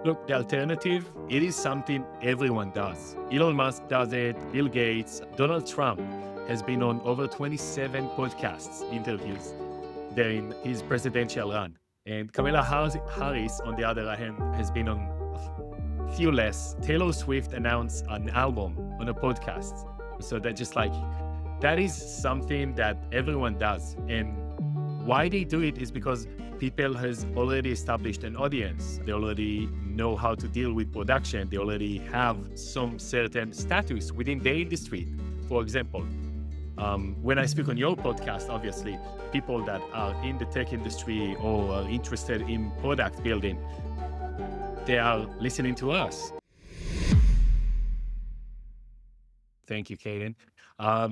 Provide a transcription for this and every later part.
Look, the alternative, it is something everyone does. Elon Musk does it, Bill Gates, Donald Trump has been on over 27 podcasts, interviews during his presidential run. And Kamala Harris, on the other hand, has been on a few less. Taylor Swift announced an album on a podcast. So that just like, that is something that everyone does. And why they do it is because people has already established an audience. They already know how to deal with production. They already have some certain status within the industry. For example, when I speak on your podcast, obviously, people that are in the tech industry or are interested in product building, they are listening to us. Thank you, Kaden.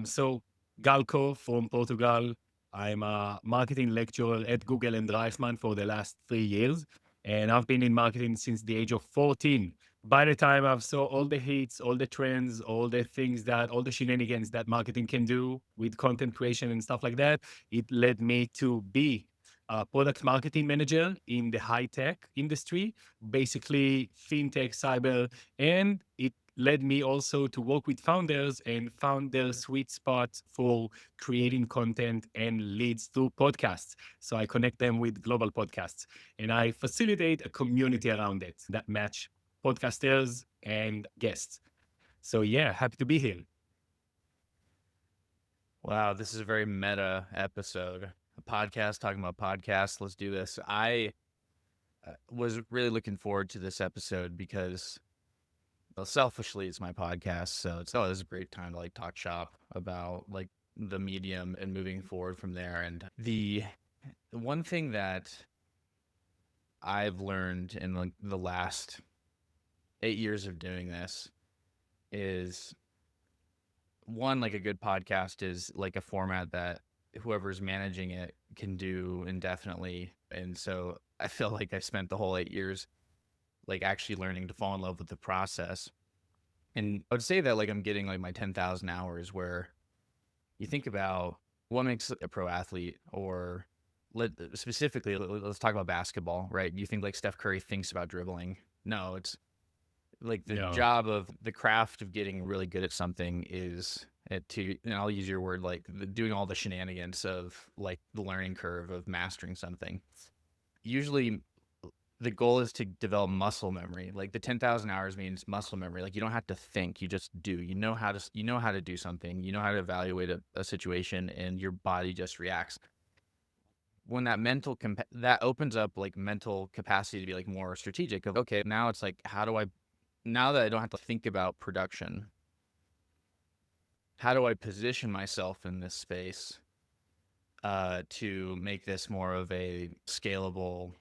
So, Galco from Portugal. I'm a marketing lecturer at Google and Reifman for the last 3 years. And I've been in marketing since the age of 14. By the time I've saw all the hits, all the trends, all the things that, all the shenanigans that marketing can do with content creation and stuff like that, it led me to be a product marketing manager in the high tech industry, basically fintech, cyber, and it led me also to work with founders and found their sweet spot for creating content and leads through podcasts. So I connect them with global podcasts and I facilitate a community around it that match podcasters and guests. So yeah, happy to be here. Wow, this is a very meta episode. A podcast talking about podcasts. Let's do this. I was really looking forward to this episode because, well, selfishly, it's my podcast. So it's always a great time to like talk shop about like the medium and moving forward from there. And the one thing that I've learned in like the last 8 years of doing this is one, like a good podcast is like a format that whoever's managing it can do indefinitely. And so I feel like I spent the whole 8 years like actually learning to fall in love with the process. And I would say that like I'm getting like my 10,000 hours where you think about what makes a pro athlete, or specifically, let's talk about basketball, right? You think like Steph Curry thinks about dribbling. No, it's like the Yeah. job of the craft of getting really good at something is and I'll use your word, like doing all the shenanigans of like the learning curve of mastering something. Usually the goal is to develop muscle memory. Like the 10,000 hours means muscle memory. Like you don't have to think, you just do. You know how to do something. You know how to evaluate a situation, and your body just reacts. When that that opens up like mental capacity to be like more strategic of, okay, now it's like, now that I don't have to think about production, how do I position myself in this space to make this more of a scalable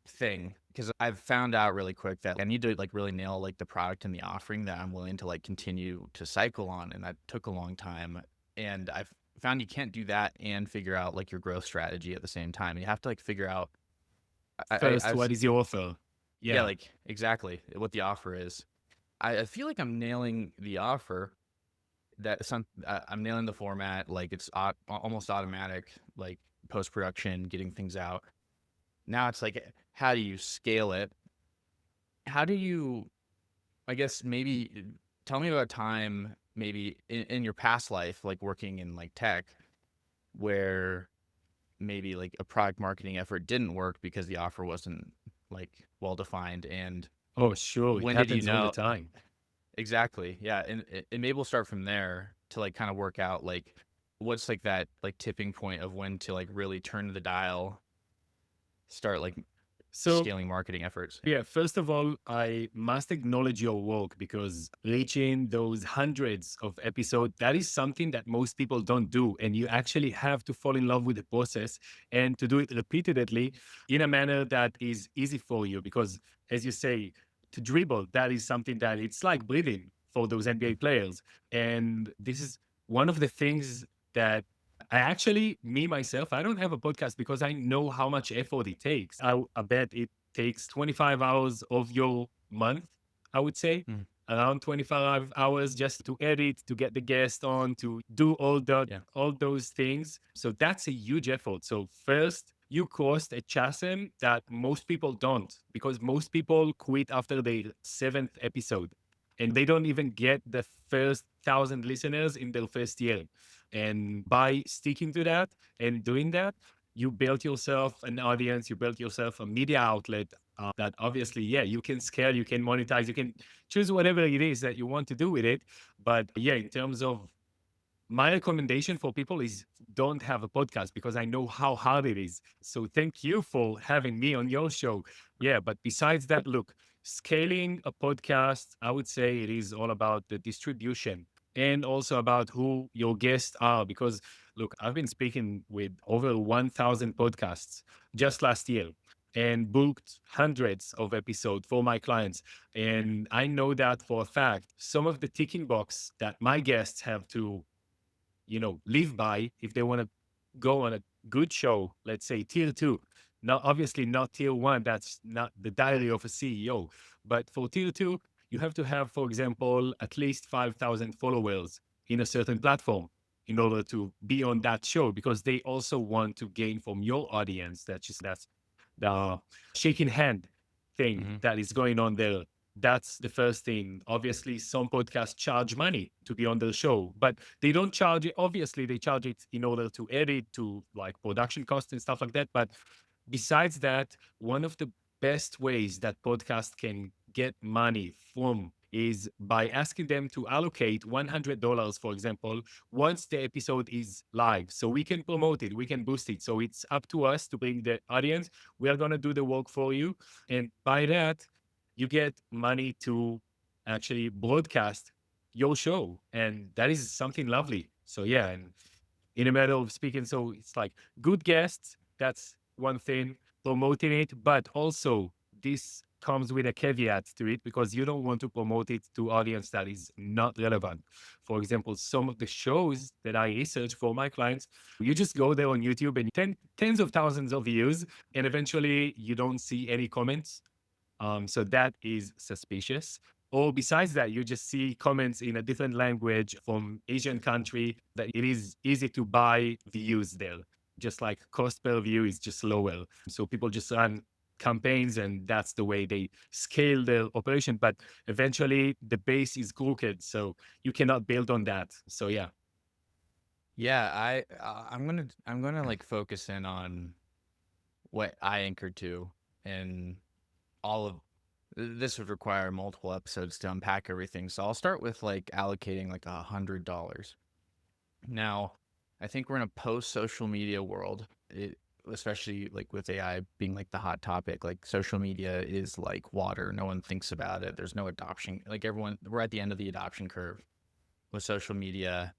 thing? Because I've found out really quick that I need to like really nail like the product and the offering that I'm willing to like continue to cycle on, and that took a long time. And I've found you can't do that and figure out like your growth strategy at the same time. You have to like figure out. First, what is your offer? Yeah, Yeah. like exactly what the offer is. I feel like I'm nailing the offer. I'm nailing the format. Like it's almost automatic. Like post production, getting things out. Now it's like, how do you scale it? How do you, I guess, maybe tell me about a time, maybe in your past life, like working in like tech, where maybe like a product marketing effort didn't work because the offer wasn't like well defined. And Oh, sure. It when did you happens all the know? time. Exactly. Yeah. And maybe we'll start from there to like kind of work out like what's like that like tipping point of when to like really turn the dial, start like So scaling marketing efforts. yeah, first of all, I must acknowledge your work because reaching those hundreds of episodes, that is something that most people don't do. And you actually have to fall in love with the process and to do it repeatedly in a manner that is easy for you. Because as you say, to dribble, that is something that it's like breathing for those NBA players. And this is one of the things that I actually, me myself, I don't have a podcast because I know how much effort it takes. I bet it takes 25 hours of your month, I would say, Mm. around 25 hours just to edit, to get the guest on, to do all Yeah. all those things. So that's a huge effort. So first, you crossed a chasm that most people don't, because most people quit after their seventh episode and they don't even get the first 1,000 listeners in their first year. And by sticking to that and doing that, you built yourself an audience, you built yourself a media outlet that obviously, yeah, you can scale, you can monetize, you can choose whatever it is that you want to do with it. But yeah, in terms of my recommendation for people is don't have a podcast, because I know how hard it is. So thank you for having me on your show. Yeah, but besides that, look, scaling a podcast, I would say it is all about the distribution and also about who your guests are. Because look, I've been speaking with over 1,000 podcasts just last year and booked hundreds of episodes for my clients. And I know that for a fact, some of the ticking box that my guests have to live by if they want to go on a good show, let's say tier two. Now, obviously not tier one, that's not the diary of a CEO. But for tier two, you have to have, for example, at least 5,000 followers in a certain platform in order to be on that show, because they also want to gain from your audience. That's the shaking hand thing Mm-hmm. that is going on there. That's the first thing. Obviously, some podcasts charge money to be on the show, but they don't charge it. Obviously, they charge it in order to edit, to like production costs and stuff like that. But besides that, one of the best ways that podcast can get money from is by asking them to allocate $100, for example, once the episode is live. So we can promote it, we can boost it. So it's up to us to bring the audience. We are going to do the work for you. And by that, you get money to actually broadcast your show. And that is something lovely. So, yeah. And in a matter of speaking, so it's like good guests, that's one thing, promoting it, but also this comes with a caveat to it, because you don't want to promote it to audience that is not relevant. For example, some of the shows that I research for my clients, you just go there on YouTube and tens of thousands of views, and eventually you don't see any comments. So that is suspicious. Or besides that, you just see comments in a different language from Asian country that it is easy to buy views there. Just like cost per view is just lower. So people just run campaigns and that's the way they scale their operation. But eventually the base is crooked. So you cannot build on that. So yeah. Yeah, I'm gonna like focus in on what I anchored to, and all of this would require multiple episodes to unpack everything. So I'll start with like allocating like $100. Now, I think we're in a post social media world, especially like with AI being like the hot topic. Like social media is like water; no one thinks about it. There's no adoption. Like everyone, we're at the end of the adoption curve with social media.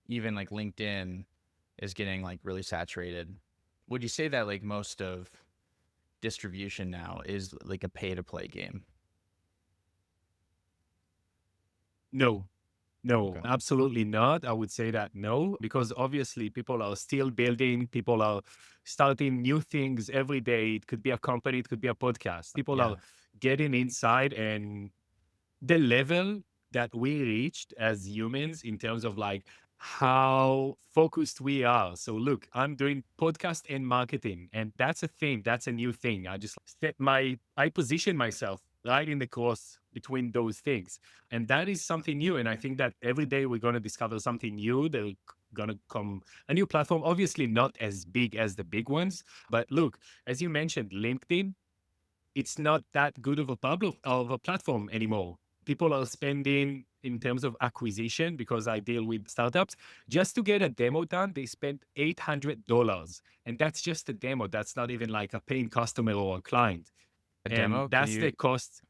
Even like LinkedIn is getting like really saturated. Would you say that like most of distribution now is like a pay to play game? No, no, Okay. absolutely not. I would say that no, because obviously people are still building, people are starting new things every day. It could be a company, it could be a podcast. People Yeah. are getting inside, and the level that we reached as humans in terms of like how focused we are. So look, I'm doing podcast and marketing, and that's a thing. That's a new thing. I position myself right in the cross between those things. And that is something new. And I think that every day we're going to discover something new. There's going to come a new platform, obviously not as big as the big ones. But look, as you mentioned, LinkedIn, it's not that good of a platform anymore. People are spending in terms of acquisition, because I deal with startups, just to get a demo done, they spend $800. And that's just a demo. That's not even like a paying customer or a client. A And demo? Can that's you? the cost.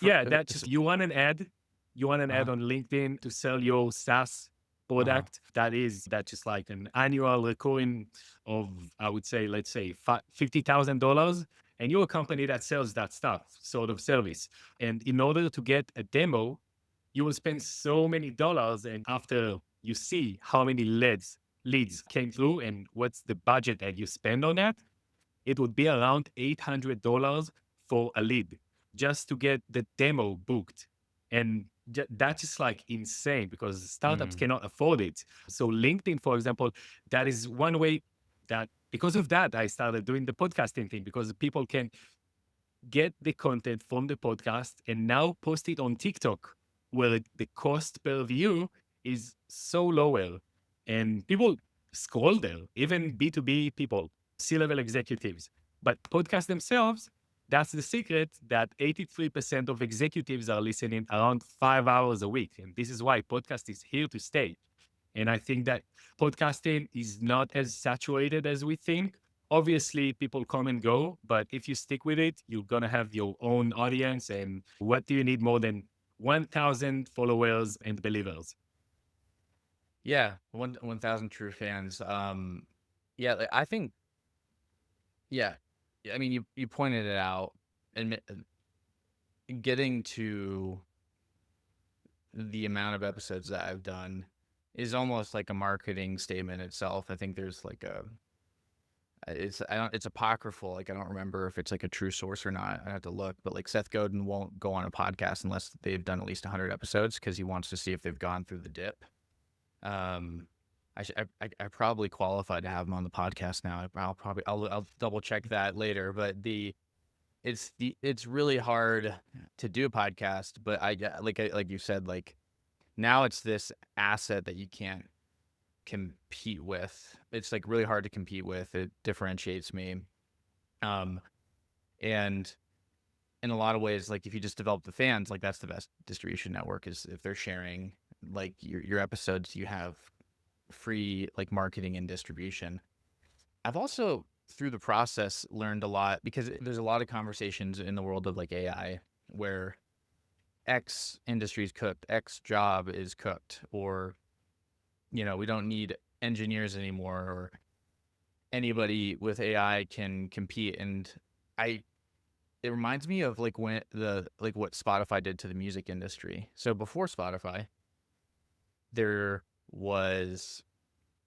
Yeah, that's just you want an ad on LinkedIn to sell your SaaS Uh-huh. product. That just like an annual recurring of, I would say, let's say $50,000. And you're a company that sells that stuff, sort of service. And in order to get a demo, you will spend so many dollars. And after you see how many leads came through and what's the budget that you spend on that, it would be around $800 for a lead just to get the demo booked. And that's just like insane, because startups Mm. cannot afford it. So LinkedIn, for example, that is one way that because of that, I started doing the podcasting thing because people can get the content from the podcast and now post it on TikTok, where the cost per view is so lower. And people scroll there, even B2B people, C-level executives. But podcasts themselves, that's the secret that 83% of executives are listening around 5 hours a week. And this is why podcast is here to stay. And I think that podcasting is not as saturated as we think. Obviously, people come and go, but if you stick with it, you're going to have your own audience. And what do you need more than 1,000 followers and believers? Yeah, 1,000 true fans. Yeah, I think, yeah, I mean, you pointed it out, and getting to the amount of episodes that I've done is almost like a marketing statement itself. I think there's like it's apocryphal. Like I don't remember if it's like a true source or not. I have to look, but like Seth Godin won't go on a podcast unless they've done at least 100 episodes because he wants to see if they've gone through the dip. I probably qualify to have him on the podcast now. I'll double check that later. But it's really hard to do a podcast. But like you said, like now it's this asset that you can't compete with. It's like really hard to compete with. It differentiates me. And in a lot of ways, like if you just develop the fans, like that's the best distribution network is if they're sharing like your episodes, you have free like marketing and distribution. I've also through the process learned a lot because there's a lot of conversations in the world of like AI where X industry is cooked, X job is cooked, or we don't need engineers anymore, or anybody with AI can compete. And it reminds me of like when what Spotify did to the music industry. So before Spotify, there was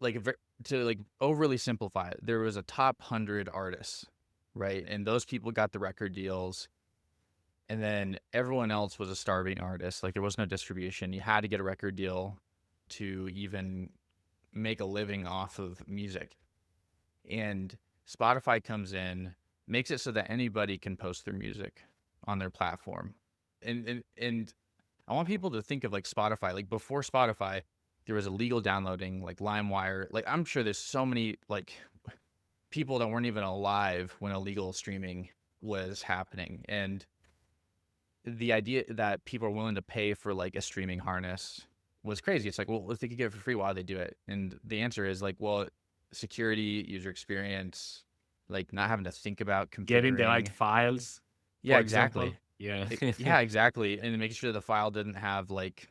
like to like overly simplify it, there was a top 100 artists, right? And those people got the record deals. And then everyone else was a starving artist. Like there was no distribution. You had to get a record deal to even make a living off of music. And Spotify comes in, makes it so that anybody can post their music on their platform. And I want people to think of like Spotify. Like before Spotify, there was illegal downloading, like LimeWire. Like I'm sure there's so many like people that weren't even alive when illegal streaming was happening. And the idea that people are willing to pay for like a streaming harness was crazy. It's like, well, if they could get it for free, why would they do it? And the answer is like, well, security, user experience, like not having to think about Getting the right configuring. files, Yeah, for example. exactly. Yeah. Yeah, exactly. And making sure the file didn't have like,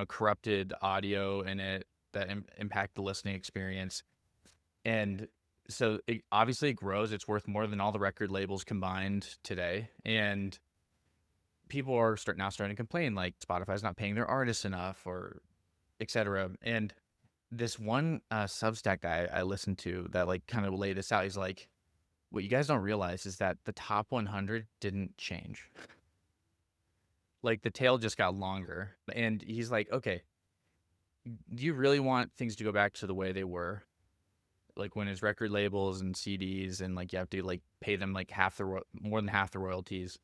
corrupted audio in it that impact the listening experience. And so obviously it grows. It's worth more than all the record labels combined today. And people are starting to complain like Spotify's not paying their artists enough or et cetera. And this one Substack guy I listened to that like kind of laid this out. He's like, what you guys don't realize is that the top 100 didn't change. Like the tail just got longer. And he's like, okay, do you really want things to go back to the way they were? Like when it's record labels and CDs and like you have to like pay them like more than half the royalties,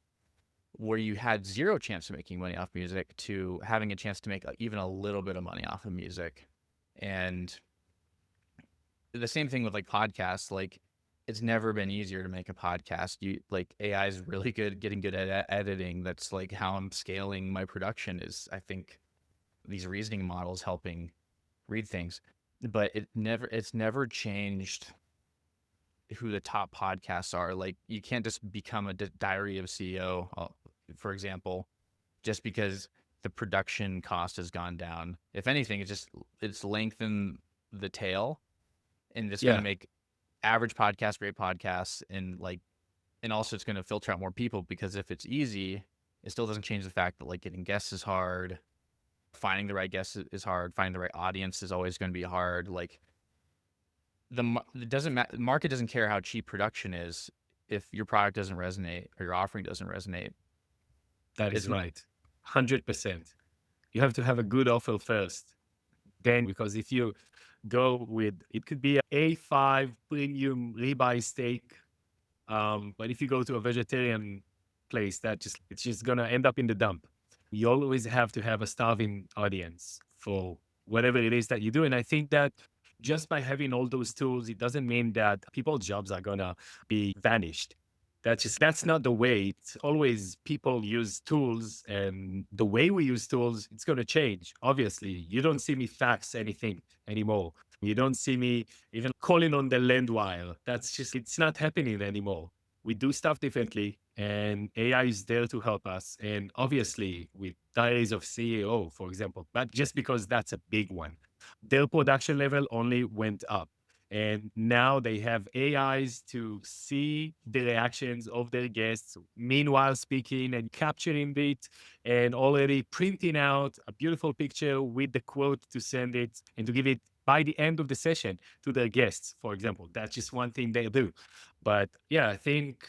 where you had zero chance of making money off music to having a chance to make even a little bit of money off of music. And the same thing with like podcasts. Like it's never been easier to make a podcast. Like AI is really good, getting good at editing. That's like how I'm scaling my production is I think these reasoning models helping read things. But it's never changed who the top podcasts are. Like you can't just become a diary of CEO, for example, just because the production cost has gone down. If anything, it's lengthened the tail, and it's going to Yeah. make average podcasts great podcasts, and also it's going to filter out more people because if it's easy, it still doesn't change the fact that like getting guests is hard, finding the right guests is hard, finding the right audience is always going to be hard. Like it doesn't matter. The market doesn't care how cheap production is if your product doesn't resonate or your offering doesn't resonate. That It's is right. 100%. You have to have a good offer first. Then, because if you go with, it could be A5 premium ribeye steak. But if you go to a vegetarian place, it's just gonna end up in the dump. You always have to have a starving audience for whatever it is that you do. And I think that just by having all those tools, it doesn't mean that people's jobs are gonna be vanished. That's not the way. It's always people use tools, and the way we use tools, it's gonna change. Obviously, you don't see me fax anything anymore. You don't see me even calling on the land wire. It's not happening anymore. We do stuff differently, and AI is there to help us. And obviously, with Diaries of CEO, for example, but just because that's a big one, their production level only went up. And now they have AIs to see the reactions of their guests, meanwhile speaking and capturing it and already printing out a beautiful picture with the quote to send it and to give it by the end of the session to their guests, for example. That's just one thing they do. But yeah, I think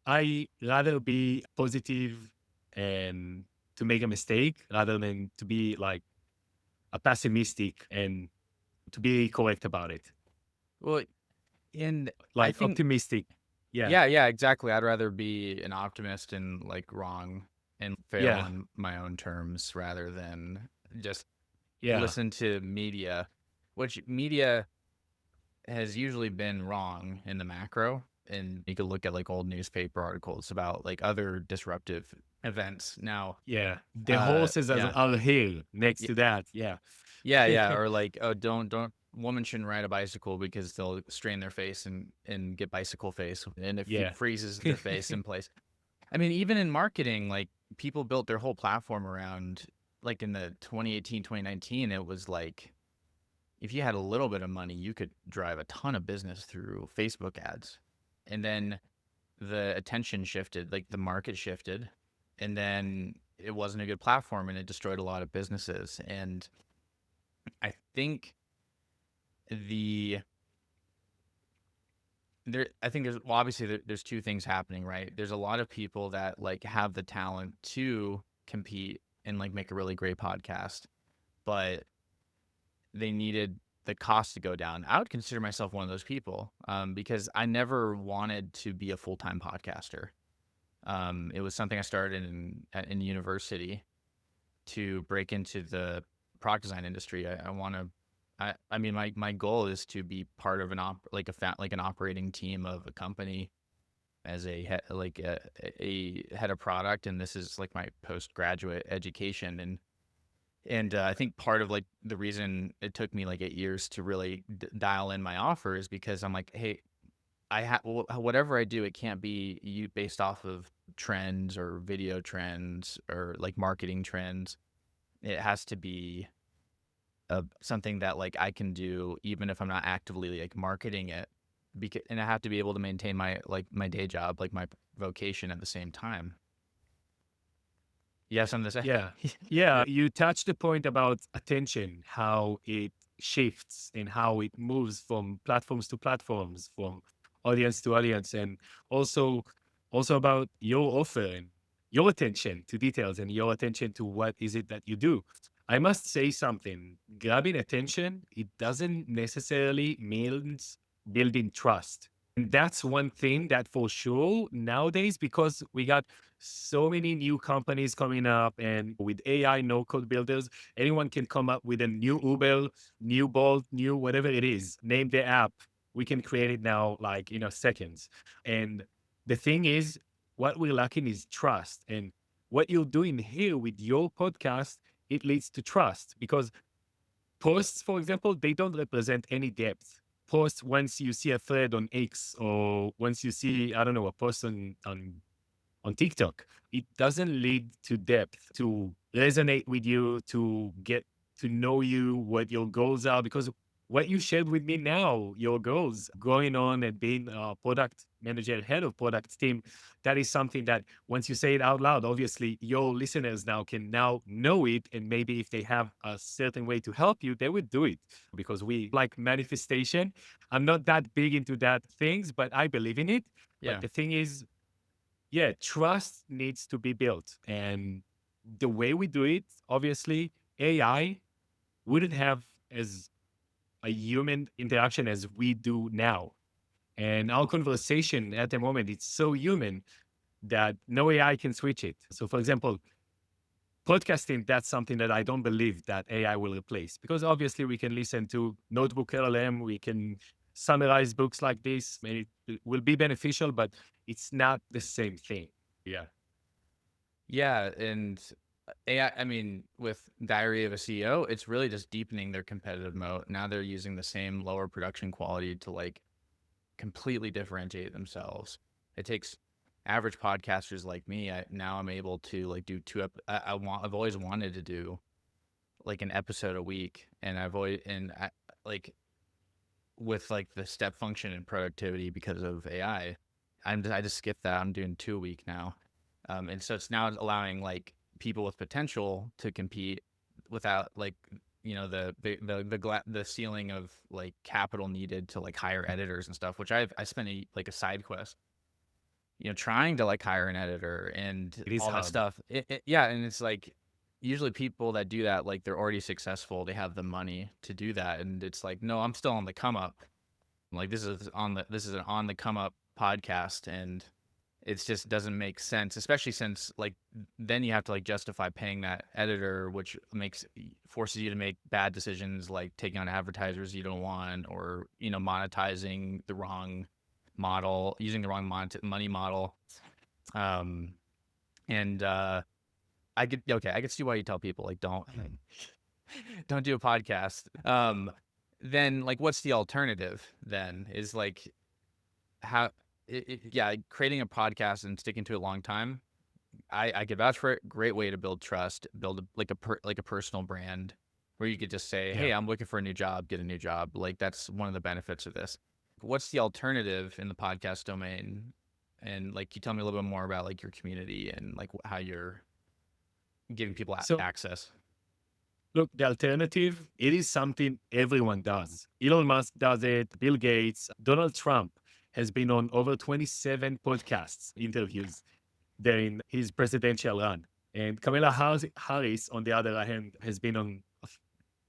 I rather be positive and to make a mistake rather than to be like a pessimistic and to be correct about it. Well, and I Like think, optimistic. Yeah. yeah, yeah, exactly. I'd rather be an optimist and like wrong and fail Yeah. on my own terms rather than just Yeah. listen to media, which media has usually been wrong in the macro. And you could look at like old newspaper articles about like other disruptive events. Now, Yeah. The horses yeah, are here next y- to that. Yeah. yeah, yeah, or like, oh, don't woman shouldn't ride a bicycle because they'll strain their face and get bicycle face, and it Yeah. freezes their face in place. I mean, even in marketing, like people built their whole platform around, like in the 2018, 2019, it was like if you had a little bit of money, you could drive a ton of business through Facebook ads. And then the attention shifted, like the market shifted, and then it wasn't a good platform and it destroyed a lot of businesses. And I think the I think there's, well, obviously there's two things happening, right? There's a lot of people that like have the talent to compete and like make a really great podcast, but they needed the cost to go down. I would consider myself one of those people, because I never wanted to be a full-time podcaster. It was something I started in university to break into the product design industry. I want to. I mean, my goal is to be part of like an operating team of a company as a head of product, and this is like my postgraduate education. And I think part of like the reason it took me like 8 years to really dial in my offer is because I'm like, hey, whatever I do, it can't be you based off of trends or video trends or like marketing trends. It has to be something that like I can do even if I'm not actively like marketing it. And I have to be able to maintain my day job, like my vocation at the same time. You have something to say? Yeah. Yeah. You touched the point about attention, how it shifts and how it moves from platforms to platforms, from audience to audience, and also also about your offer and your attention to details and your attention to what is it that you do. I must say something. Grabbing attention, it doesn't necessarily means building trust. And that's one thing that for sure nowadays, because we got so many new companies coming up and with AI no code builders, anyone can come up with a new Uber, new Bolt, new whatever it is, name the app. We can create it now like in a seconds. And the thing is, what we're lacking is trust. And what you're doing here with your podcast, it leads to trust because posts, for example, they don't represent any depth. Posts, once you see a thread on X or once you see, I don't know, a post on TikTok, it doesn't lead to depth, to resonate with you, to get to know you, what your goals are. Because what you shared with me now, your goals going on and being a product manager, head of product team, that is something that once you say it out loud, obviously your listeners now can now know it. And maybe if they have a certain way to help you, they would do it because we like manifestation. I'm not that big into that things, but I believe in it. But Yeah. the thing is, yeah, trust needs to be built. And the way we do it, obviously, AI wouldn't have as a human interaction as we do now. And our conversation at the moment, it's so human that no AI can switch it. So, for example, podcasting, that's something that I don't believe that AI will replace, because obviously we can listen to notebook LLM, we can summarize books like this, and it will be beneficial, but it's not the same thing. Yeah. Yeah, and AI, I mean, with Diary of a CEO, it's really just deepening their competitive moat. Now they're using the same lower production quality to like completely differentiate themselves. It takes average podcasters like me. Now I'm able to like do I've always wanted to do like an episode a week, and like with like the step function in productivity because of AI, I just skipped that. I'm doing 2 a week now, and so it's now allowing like people with potential to compete without like the ceiling of like capital needed to like hire editors and stuff. Which I spent like a side quest, trying to like hire an editor and It is all that hard. stuff. Yeah, and it's like usually people that do that, like they're already successful, they have the money to do that, and it's like, no, I'm still on the come up. Like this is an on the come up podcast, and it just doesn't make sense, especially since like then you have to like justify paying that editor, which forces you to make bad decisions like taking on advertisers you don't want, or monetizing the wrong model, using the wrong money model. Um, and I could see why you tell people like don't do a podcast. Then like what's the alternative? Then is like how yeah, creating a podcast and sticking to it a long time. I could vouch for it. Great way to build trust, build like a personal brand where you could just say, Yeah. hey, I'm looking for a new job, get a new job. Like that's one of the benefits of this. What's the alternative in the podcast domain? And like, can you tell me a little bit more about like your community and like how you're giving people So, access? look, the alternative, it is something everyone does. Elon Musk does it, Bill Gates, Donald Trump has been on over 27 podcasts, interviews during his presidential run. And Harris, on the other hand, has been on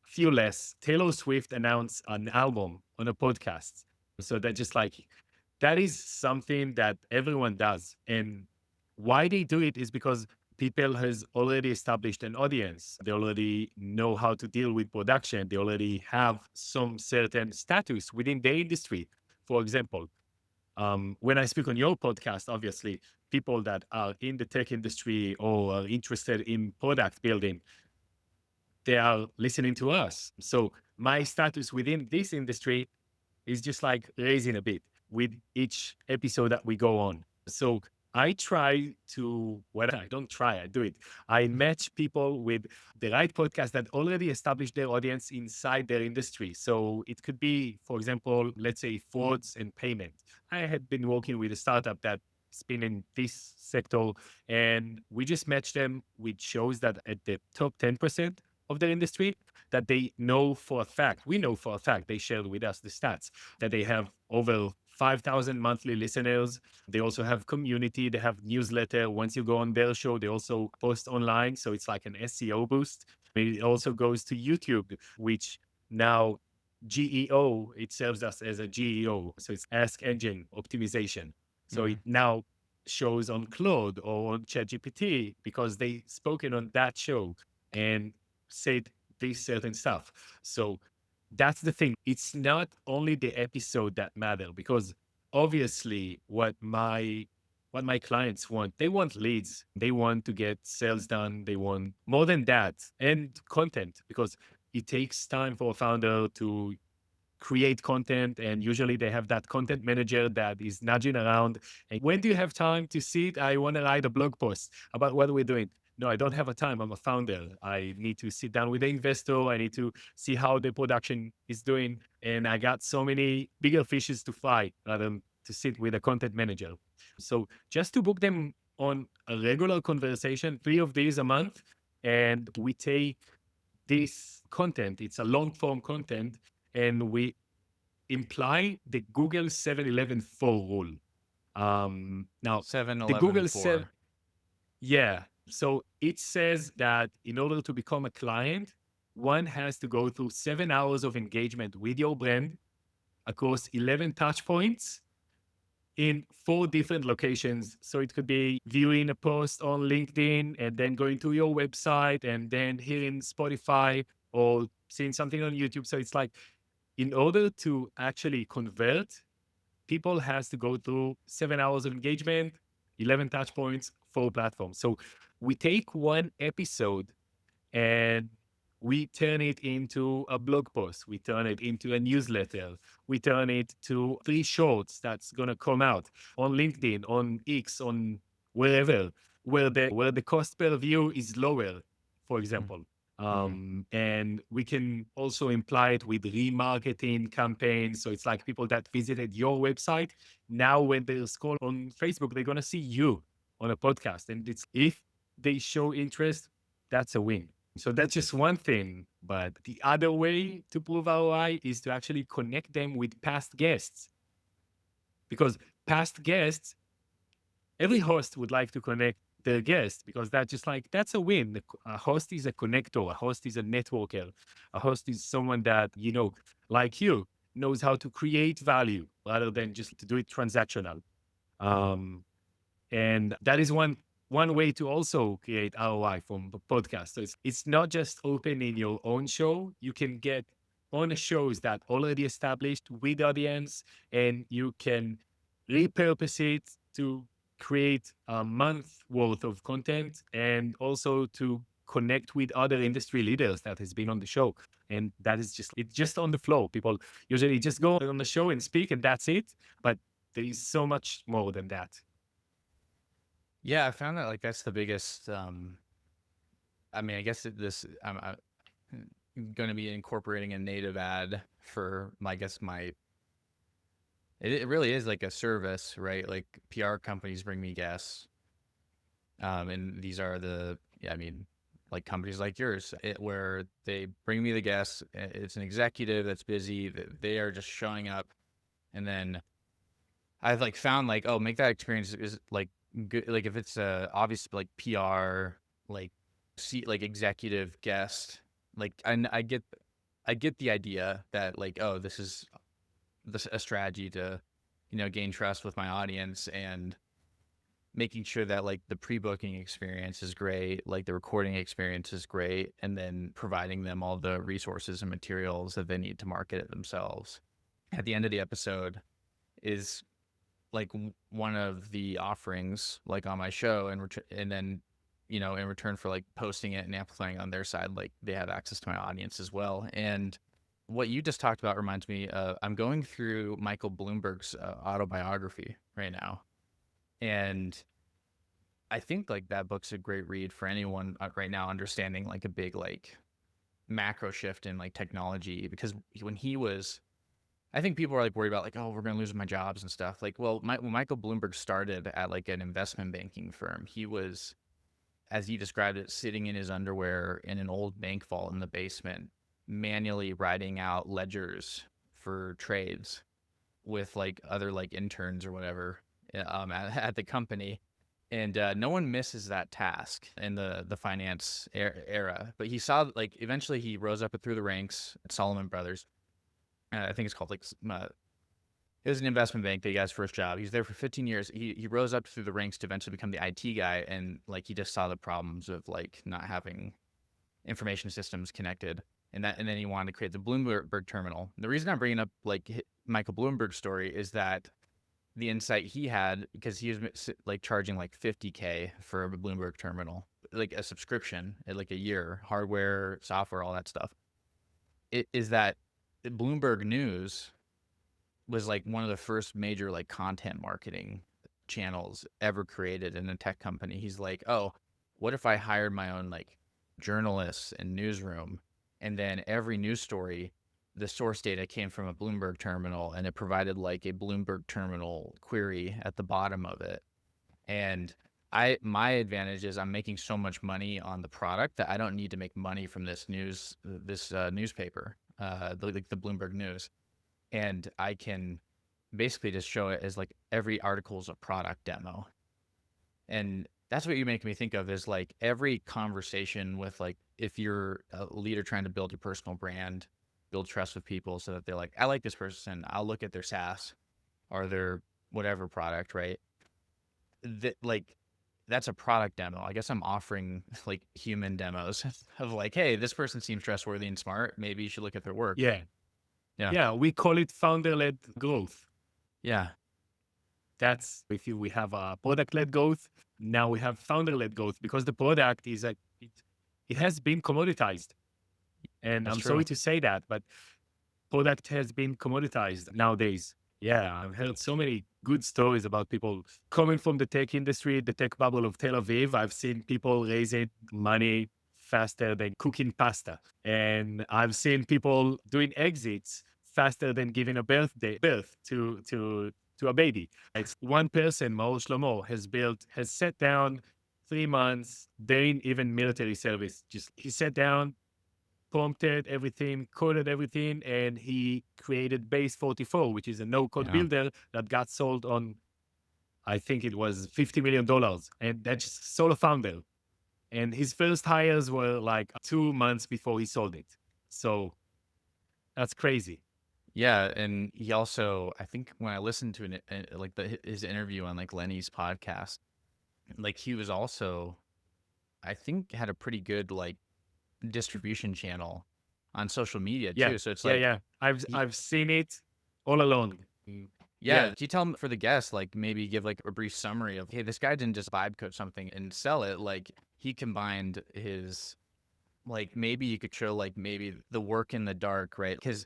few less. Taylor Swift announced an album on a podcast. So that just like, that is something that everyone does. And why they do it is because people has already established an audience. They already know how to deal with production. They already have some certain status within the industry. For example, when I speak on your podcast, obviously, people that are in the tech industry or are interested in product building, they are listening to us. So my status within this industry is just like raising a bit with each episode that we go on. So I try to, well, I don't try, I do it. I match people with the right podcast that already established their audience inside their industry. So it could be, for example, let's say frauds and payment. I had been working with a startup that's been in this sector, and we just match them with shows that at the top 10% of their industry that they know for a fact, we know for a fact, they shared with us the stats that they have over 5,000 monthly listeners. They also have community, they have newsletter. Once you go on their show, they also post online. So it's like an SEO boost. It also goes to YouTube, which now GEO, it serves us as a GEO. So it's Ask Engine Optimization. So Mm-hmm. it now shows on Claude or on ChatGPT because they spoken on that show and said this certain stuff. So that's the thing. It's not only the episode that matter, because obviously what my clients want, they want leads, they want to get sales done, they want more than that, and content, because it takes time for a founder to create content, and usually they have that content manager that is nudging around, and when do you have time to sit? I want to write a blog post about what we're doing. No, I don't have a time. I'm a founder. I need to sit down with the investor. I need to see how the production is doing, and I got so many bigger fishes to fry rather than to sit with a content manager. So just to book them on a regular conversation, 3 of these a month, and we take this content, it's a long form content, and we imply the Google 7-11-4 rule. Now, Seven the eleven Google 7, four. yeah. So it says that in order to become a client, one has to go through 7 hours of engagement with your brand across 11 touch points in 4 different locations. So it could be viewing a post on LinkedIn and then going to your website and then hearing Spotify or seeing something on YouTube. So it's like, in order to actually convert, people has to go through 7 hours of engagement, 11 touch points, 4 platforms. So we take one episode and we turn it into a blog post. We turn it into a newsletter. We turn it to 3 shorts that's gonna come out on LinkedIn, on X, on wherever, where the cost per view is lower, for example. Mm-hmm. And we can also imply it with remarketing campaigns. So it's like people that visited your website, now when they scroll on Facebook, they're gonna see you on a podcast. And it's, if they show interest, that's a win. So that's just one thing. But the other way to prove ROI is to actually connect them with past guests. Because past guests, every host would like to connect their guests, because that's just like, that's a win. A host is a connector, a host is a networker, a host is someone that, like you, knows how to create value rather than just to do it transactional. Um, and that is one way to also create ROI from the podcast. So it's not just opening your own show. You can get on shows that already established with audience, and you can repurpose it to create a month worth of content, and also to connect with other industry leaders that has been on the show. And that is just, it's just on the flow. People usually just go on the show and speak, and that's it. But there is so much more than that. Yeah, I found that like that's the biggest. I mean, I guess I'm going to be incorporating a native ad for my, I guess my. It really is like a service, right? Like PR companies bring me guests, and these are yeah, I mean, like companies like yours, where they bring me the guests. It's an executive that's busy. They are just showing up, and then I've like found like, oh, make that experience is like good. Like if it's obvious like PR, like like executive guest, like I get the idea that like, oh, this is a strategy to, gain trust with my audience, and making sure that like the pre-booking experience is great, like the recording experience is great, and then providing them all the resources and materials that they need to market it themselves. At the end of the episode is like one of the offerings like on my show, and then in return for like posting it and amplifying on their side, like they have access to my audience as well. And what you just talked about reminds me, I'm going through Michael Bloomberg's autobiography right now, and I think like that book's a great read for anyone right now understanding like a big like macro shift in like technology. Because when he was, I think people are like worried about like, oh, we're going to lose my jobs and stuff. Like, well, when Michael Bloomberg started at like an investment banking firm, he was, as he described it, sitting in his underwear in an old bank vault in the basement, manually writing out ledgers for trades with like other like interns or whatever at the company. And no one misses that task in the finance era. But he saw like eventually he rose up through the ranks at Solomon Brothers. I think it's called like it was an investment bank that he got his first job. He was there for 15 years. He rose up through the ranks to eventually become the IT guy, and like he just saw the problems of like not having information systems connected, and then he wanted to create the Bloomberg terminal. And the reason I'm bringing up like Michael Bloomberg's story is that the insight he had, because he was like charging like $50K for a Bloomberg terminal, like a subscription at like a year, hardware, software, all that stuff. It is that Bloomberg News was like one of the first major like content marketing channels ever created in a tech company. He's like, oh, what if I hired my own like journalists and newsroom, and then every news story, the source data came from a Bloomberg terminal, and it provided like a Bloomberg terminal query at the bottom of it. And my advantage is I'm making so much money on the product that I don't need to make money from this newspaper, the Bloomberg News. And I can basically just show it as like every article is a product demo. And That's what you make me think of is like every conversation with like if you're a leader trying to build your personal brand, build trust with people so that they're like, I like this person. I'll look at their SaaS or their whatever product, right? That like that's a product demo. I guess I'm offering like human demos of like, hey, this person seems trustworthy and smart. Maybe you should look at their work. Yeah. Yeah. Yeah. We call it founder-led growth. Yeah. That's we have a product-led growth. Now we have founder-led growth because the product is it has been commoditized. And That's I'm true. sorry to say that, but product has been commoditized nowadays. Yeah, I've heard so many good stories about people coming from the tech industry, the tech bubble of Tel Aviv. I've seen people raising money faster than cooking pasta. And I've seen people doing exits faster than giving a birth to a baby. It's one person, Maor Shlomo, has sat down 3 months during even military service. Just he sat down, prompted everything, coded everything, and he created Base 44, which is a no-code Yeah. builder that got sold on, I think it was $50 million. And that's just solo founder. And his first hires were like 2 months before he sold it. So that's crazy. Yeah, and he also, I think when I listened to like his interview on like Lenny's podcast, like he was also, I think, had a pretty good like distribution channel on social media Yeah, too. So it's yeah, like, yeah. he, I've seen it all along. yeah, Yeah. can you tell him for the guests, like maybe give like a brief summary of, hey, this guy didn't just vibe code something and sell it. Like he combined his, like maybe you could show like maybe the work in the dark, right? Because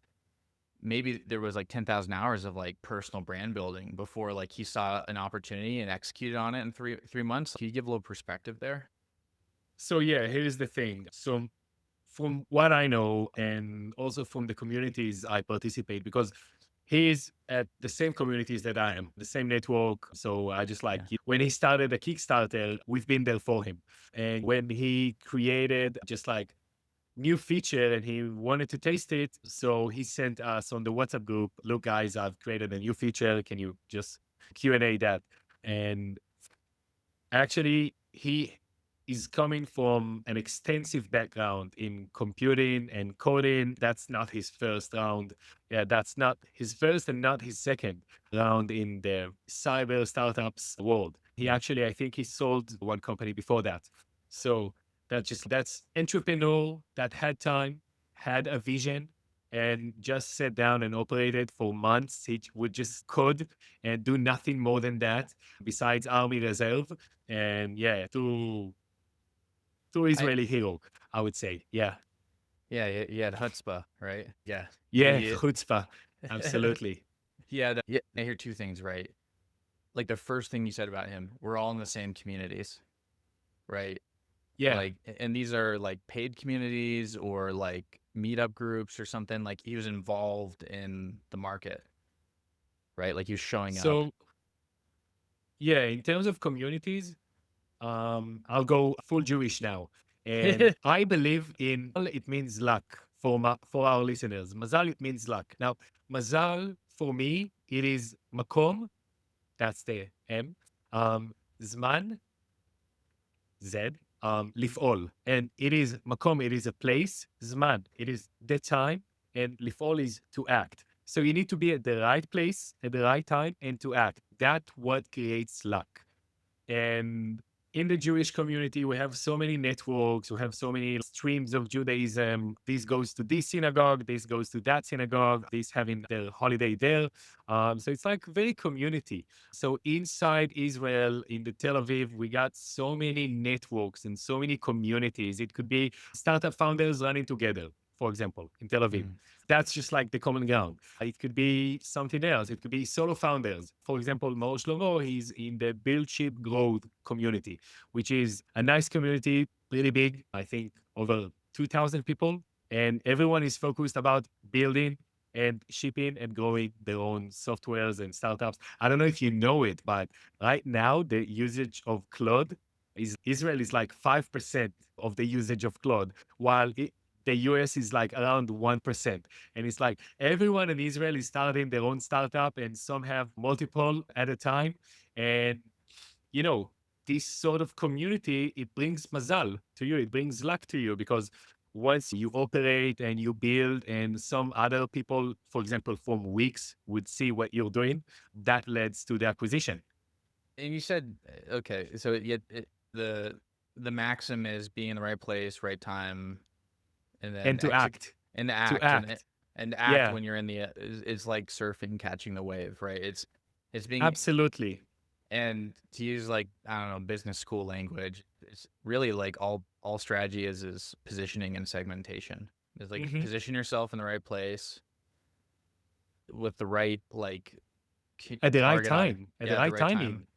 maybe there was like 10,000 hours of like personal brand building before like he saw an opportunity and executed on it in three months. Can you give a little perspective there? So yeah, here's the thing. So from what I know, and also from the communities I participate, because he's at the same communities that I am, the same network. So I just like Yeah. when he started a Kickstarter, we've been there for him. And when he created just like new feature and he wanted to taste it, so he sent us on the WhatsApp group, look guys, I've created a new feature. Can you just Q&A that? And actually, he is coming from an extensive background in computing and coding. That's not his first round. Yeah, that's not his first and not his second round in the cyber startups world. He Mm. actually, I think he sold one company before that. So that's entrepreneur that had time, had a vision, and just sat down and operated for months. He would just code and do nothing more than that besides Army Reserve. And yeah, two I Israeli hero, I would say. Yeah. Yeah, he had chutzpah, right? Yeah. Yeah, He chutzpah. Absolutely. he had yeah, I hear two things, right? Like the first thing you said about him, we're all in the same communities, right? Yeah. Like and these are like paid communities or like meetup groups or something. Like he was involved in the market, right? Like he was showing up. So yeah, in terms of communities, I'll go full Jewish now. And I believe in it means luck for our listeners. Mazal, it means luck. Now, mazal for me, it is makom, that's the M. Zman, Z, lif'ol. And it is makom, it is a place. Zman, it is the time. And lif'ol is to act. So you need to be at the right place at the right time and to act. That's what creates luck. And in the Jewish community, we have so many networks, we have so many streams of Judaism. This goes to this synagogue, this goes to that synagogue, this having their holiday there. So it's like very community. So inside Israel, in the Tel Aviv, we got so many networks and so many communities. It could be startup founders running together, for example, in Tel Aviv. Mm, That's just like the common ground. It could be something else. It could be solo founders. For example, Mo Shlomo, he's in the Build Ship Growth community, which is a nice community, really big. I think over 2,000 people. And everyone is focused about building and shipping and growing their own softwares and startups. I don't know if you know it, but right now the usage of Claude is Israel is like 5% of the usage of Claude, while the US is like around 1%. And it's like everyone in Israel is starting their own startup and some have multiple at a time. And, you know, this sort of community, it brings mazal to you. It brings luck to you because once you operate and you build and some other people, for example, from weeks would see what you're doing, that leads to the acquisition. And you said, okay, so the the maxim is being in the right place, right time, and then And to act, and the to act act. and act Yeah, when you're in the is like surfing, catching the wave, right? It's being absolutely. and to use like I don't know business school language, it's really like all strategy is positioning and segmentation. It's like Mhm. position yourself in the right place with the right like At the right target time, at the yeah, at the right right timing. time.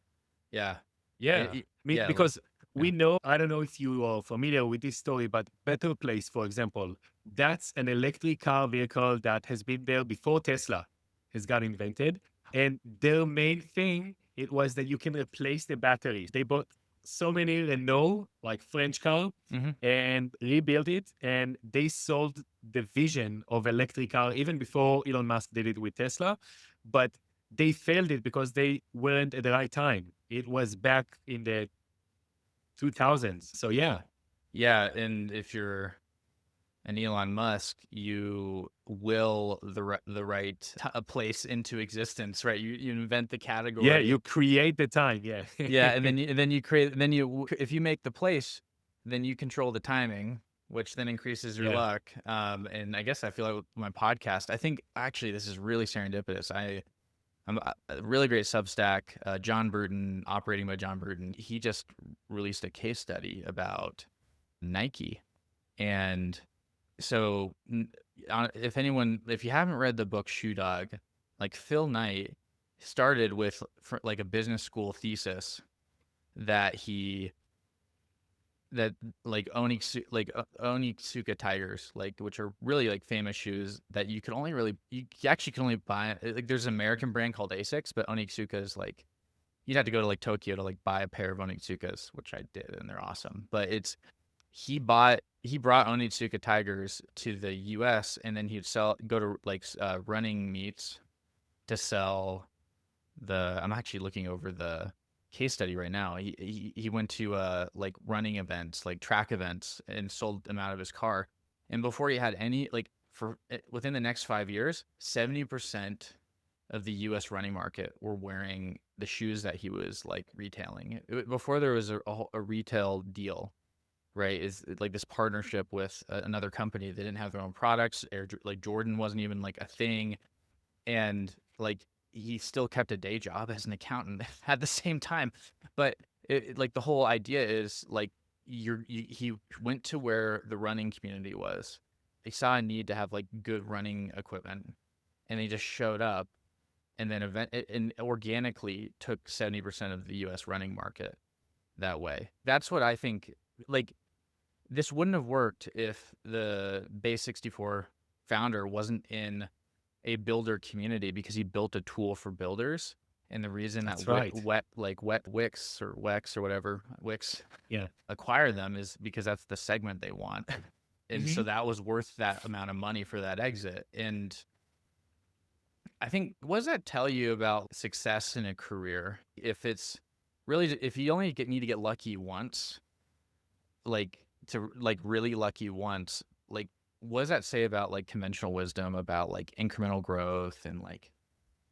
Yeah. Yeah. Yeah, Because yeah. we know, I don't know if you are familiar with this story, but Better Place, for example, that's an electric car vehicle that has been there before Tesla has got invented. And their main thing, it was that you can replace the batteries. They bought so many Renault, like French car, Hmm. and rebuilt it. And they sold the vision of electric car even before Elon Musk did it with Tesla. But they failed it because they weren't at the right time. It was back in the 2000s. So yeah, Yeah, and if you're an Elon Musk, you will the right place into existence, right? You invent the yeah, category. you create the time. Yeah, Yeah, and then you create then you if you make the place, then you control the timing, which then increases your yeah. luck. And I guess I feel like with my podcast, I think actually this is really serendipitous. I'm a really great Substack. John Bruton, Operating by John Bruton. He just released a case study about Nike, and so if you haven't read the book Shoe Dog, like Phil Knight started with like a business school thesis that he that like Onitsuka Tigers, like which are really like famous shoes that you could only really you actually can only buy like there's an American brand called Asics, but Onitsuka is like you'd have to go to like Tokyo to like buy a pair of Onitsukas, which I did, and they're awesome. But it's he brought Onitsuka Tigers to the U.S. and then he'd go to like running meets to sell the. I'm actually looking over the case study right now. He went to like running events, like track events, and sold them out of his car. And before he had any like within the next 5 years, 70% of the U.S. running market were wearing the shoes that he was like retailing. Before there was a retail deal, right? Is like this partnership with another company. They didn't have their own products. Like Jordan wasn't even like a thing, and like he still kept a day job as an accountant at the same time. But like the whole idea is like he went to where the running community was. They saw a need to have like good running equipment, and they just showed up, and then and organically took 70% of the U.S. running market that way. That's what I think. Like this wouldn't have worked if the Base 64 founder wasn't in a builder community because he built a tool for builders. And the reason that That's right. wet Wix or Wex or whatever Wix Yeah. acquire them is because that's the segment they want. And so Mhm. that was worth that amount of money for that exit. And I think, what does that tell you about success in a career? If it's really, if you only need to get lucky once, like to like really lucky once, like what does that say about like conventional wisdom about like incremental growth and like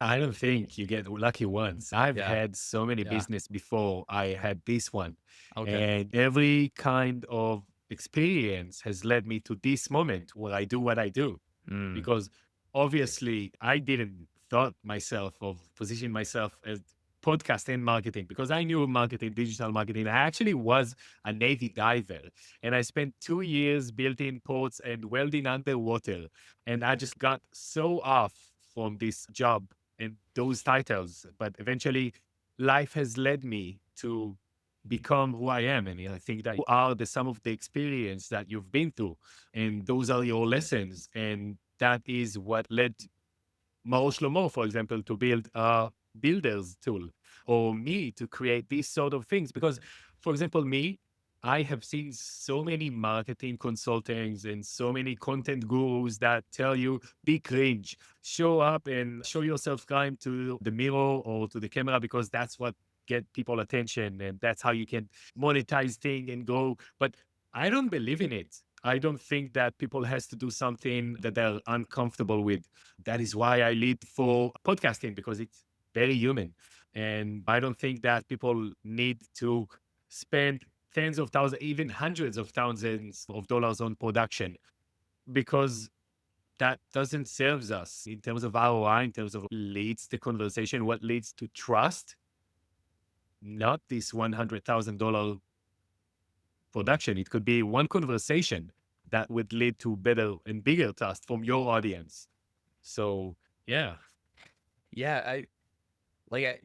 I don't think you get lucky once. I've yeah, had so many yeah, business before I had this one, okay, and every kind of experience has led me to this moment where I do what I do. mm, Because obviously I didn't thought myself of position myself as podcast and marketing because I knew marketing, digital marketing. I actually was a Navy diver and I spent 2 years building ports and welding underwater. And I just got so off from this job and those titles. But eventually life has led me to become who I am. And I think that you are the sum of the experience that you've been through and those are your lessons. And that is what led Mao Shlomo, for example, to build a builder's tool, or me to create these sort of things. Because, for example, me, I have seen so many marketing consultants and so many content gurus that tell you be cringe, show up and show yourself crying to the mirror or to the camera because that's what get people attention, and that's how you can monetize thing and grow. But I don't believe in it. I don't think that people has to do something that they're uncomfortable with. That is why I lead for podcasting, because it's very human. And I don't think that people need to spend tens of thousands, even hundreds of thousands of dollars on production, because that doesn't serve us in terms of ROI, in terms of leads the conversation, what leads to trust, not this $100,000 production. It could be one conversation that would lead to better and bigger trust from your audience. So, yeah. Yeah, like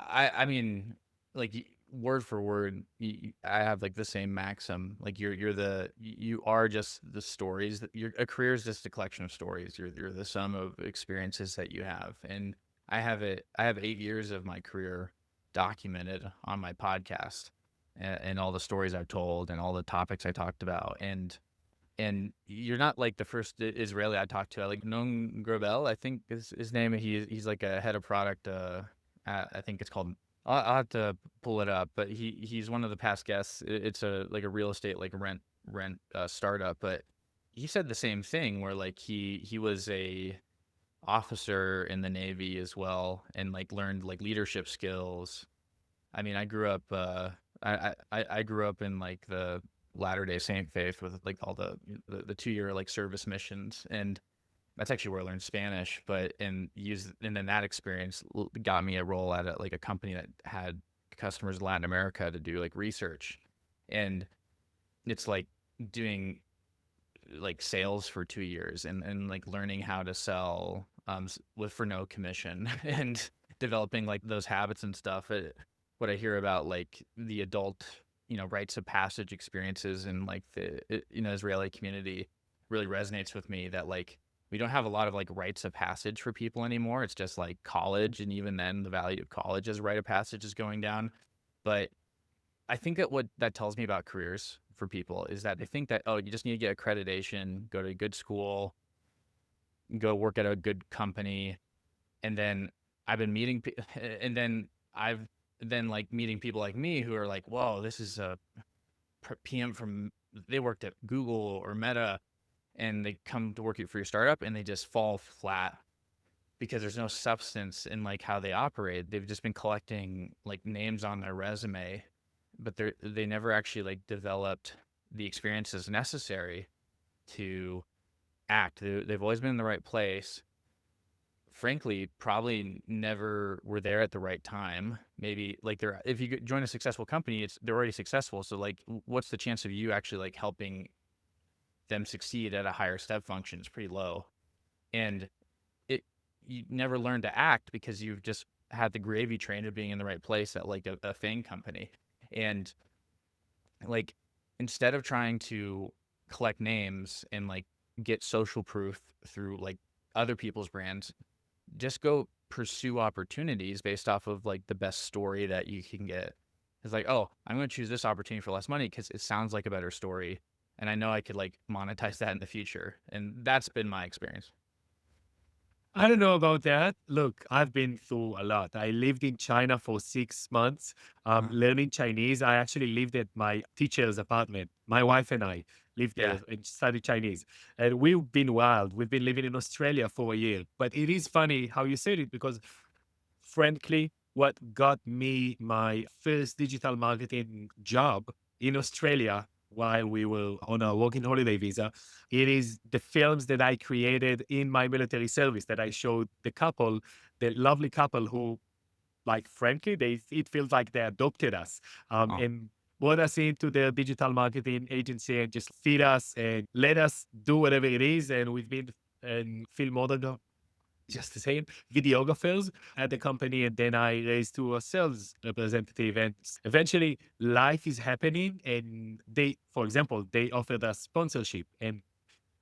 I mean, like word for word, I have like the same maxim. Like you are just the stories that a career is just a collection of stories. You're the sum of experiences that you have, and I have 8 years of my career documented on my podcast, and all the stories I've told and all the topics I talked about, and you're not like the first Israeli I talked to. I like Noam Grabel, I think is his name. He's like a head of product. I think it's called. I'll have to pull it up, but he's one of the past guests. It's a like a real estate like rent startup, but he said the same thing where like he was a officer in the Navy as well, and like learned like leadership skills. I mean, I grew up. I grew up in like the Latter Day Saint faith with like all the 2 year like service missions, and that's actually where I learned Spanish. But and then that experience got me a role at like a company that had customers in Latin America to do like research, and it's like doing like sales for 2 years and like learning how to sell with for no commission and developing like those habits and stuff. What I hear about like the adult, rites of passage experiences and like Israeli community really resonates with me, that like we don't have a lot of like rites of passage for people anymore. It's just like college, and even then the value of college as a rite of passage is going down. But I think that what that tells me about careers for people is that they think that, oh, you just need to get accreditation, go to a good school, go work at a good company, and then I've been meeting, and then I've then like meeting people like me who are like, whoa, this is a PM from, they worked at Google or Meta, and they come to work for your startup and they just fall flat because there's no substance in like how they operate. They've just been collecting like names on their resume, but they never actually like developed the experiences necessary to act. They've always been in the right place. Frankly, probably never were there at the right time. Maybe like if you join a successful company, they're already successful. So like, what's the chance of you actually like helping them succeed at a higher step function? Is pretty low. And you never learn to act because you've just had the gravy train of being in the right place at like a FANG company. And like, instead of trying to collect names and like get social proof through like other people's brands, just go pursue opportunities based off of like the best story that you can get. It's like, oh, I'm going to choose this opportunity for less money because it sounds like a better story, and I know I could like monetize that in the future. And that's been my experience. I don't know about that. Look, I've been through a lot. I lived in China for 6 months, Uh, learning Chinese. I actually lived at my teacher's apartment. My wife and I lived yeah. there and studied Chinese. And we've been wild. We've been living in Australia for a year. But it is funny how you said it, because frankly, what got me my first digital marketing job in Australia while we were on a working holiday visa, it is the films that I created in my military service that I showed the couple, the lovely couple who, like, frankly, it feels like they adopted us, Oh, and brought us into their digital marketing agency and just feed us and let us do whatever it is. And we've been and film model, just the same videographers at the company, and then I raised to a sales representative. And eventually, life is happening, and they, for example, they offered us sponsorship, and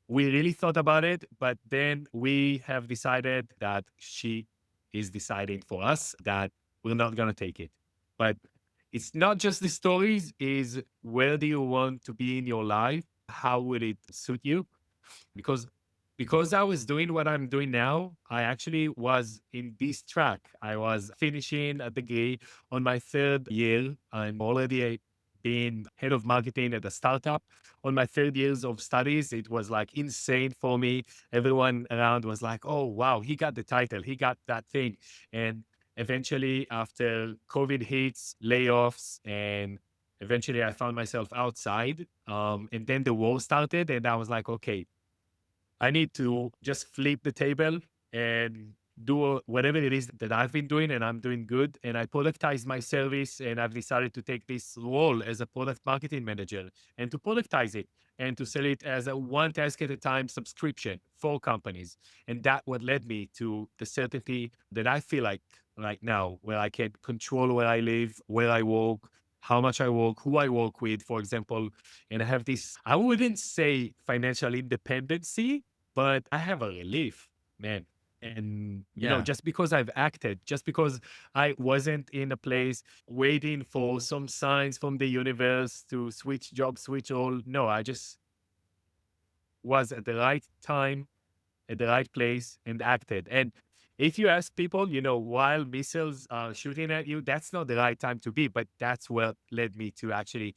we really thought about it, but then we have decided that she is deciding for us that we're not going to take it. But it's not just the stories; is where do you want to be in your life? How would it suit you? Because because I was doing what I'm doing now, I actually was in this track. I was finishing a degree on my third year. I'm already being head of marketing at a startup. On my third years of studies, it was like insane for me. Everyone around was like, "Oh wow, he got the title, he got that thing." And eventually, after COVID hits, layoffs, and eventually I found myself outside. And then the war started, and I was like, "Okay, I need to just flip the table and do whatever it is that I've been doing, and I'm doing good. And I productize my service, and I've decided to take this role as a product marketing manager and to productize it and to sell it as a one task at a time subscription for companies. And that what led me to the certainty that I feel like right now, where I can control where I live, where I work, how much I work, who I work with, for example. And I have this, I wouldn't say financial independency, but I have a relief, man. And, Yeah. just because I've acted, just because I wasn't in a place waiting for some signs from the universe to switch job, switch all. No, I just was at the right time, at the right place, and acted. And if you ask people, while missiles are shooting at you, that's not the right time to be. But that's what led me to actually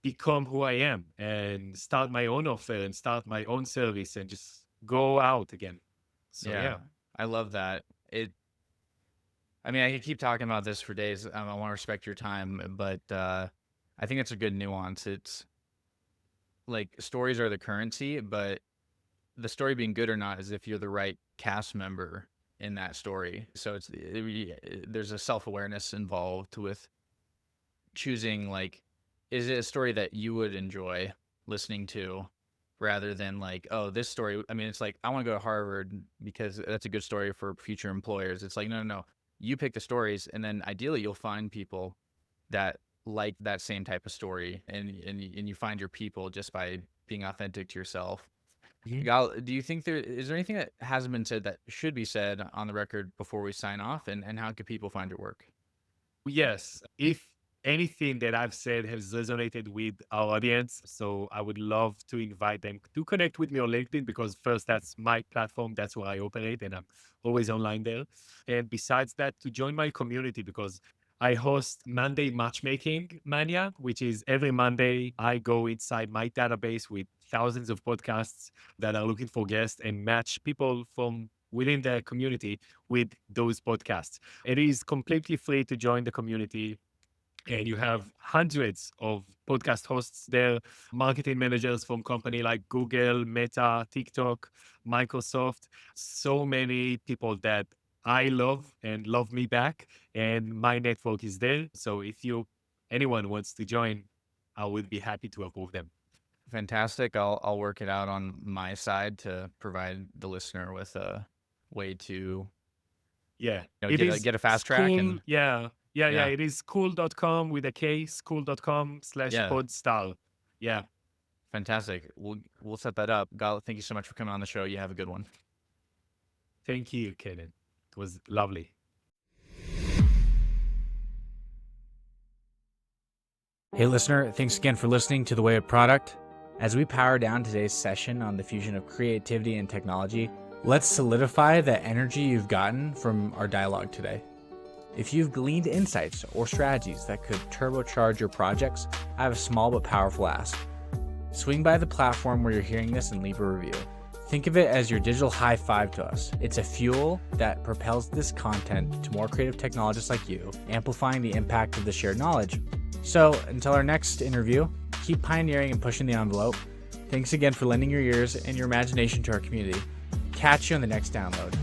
become who I am and start my own offer and start my own service and just go out again. So Yeah. yeah. I love that. I mean, I could keep talking about this for days. I want to respect your time, but I think it's a good nuance. It's like stories are the currency, but the story being good or not is if you're the right cast member in that story. So there's a self-awareness involved with choosing, like, is it a story that you would enjoy listening to rather than like, oh, this story. I mean, it's like, I want to go to Harvard because that's a good story for future employers. It's like, no, no, no. You pick the stories, and then ideally you'll find people that like that same type of story, and you find your people just by being authentic to yourself. Mhm. Gal, do you think is there anything that hasn't been said that should be said on the record before we sign off, and how can people find your work? Yes. If anything that I've said has resonated with our audience, so I would love to invite them to connect with me on LinkedIn because first, that's my platform. That's where I operate and I'm always online there. And besides that, to join my community because I host Monday Matchmaking Mania, which is every Monday I go inside my database with thousands of podcasts that are looking for guests and match people from within the community with those podcasts. It is completely free to join the community. And you have hundreds of podcast hosts there, marketing managers from company like Google, Meta, TikTok, Microsoft, so many people that I love and love me back. And my network is there. So if anyone wants to join, I would be happy to approve them. Fantastic. I'll work it out on my side to provide the listener with a way to Yeah, you know it is get a fast track. school. And Yeah, yeah, yeah. yeah, It is school.com with a K, yeah, school.com/podstar. Yeah. fantastic. We'll set that up. Gal, thank you so much for coming on the show. You have a good one. Thank you, Kenan. It was lovely. Hey, listener, thanks again for listening to The Way of Product. As we power down today's session on the fusion of creativity and technology, let's solidify the energy you've gotten from our dialogue today. If you've gleaned insights or strategies that could turbocharge your projects, I have a small but powerful ask. Swing by the platform where you're hearing this and leave a review. Think of it as your digital high five to us. It's a fuel that propels this content to more creative technologists like you, amplifying the impact of the shared knowledge. So until our next interview, keep pioneering and pushing the envelope. Thanks again for lending your ears and your imagination to our community. Catch you on the next download.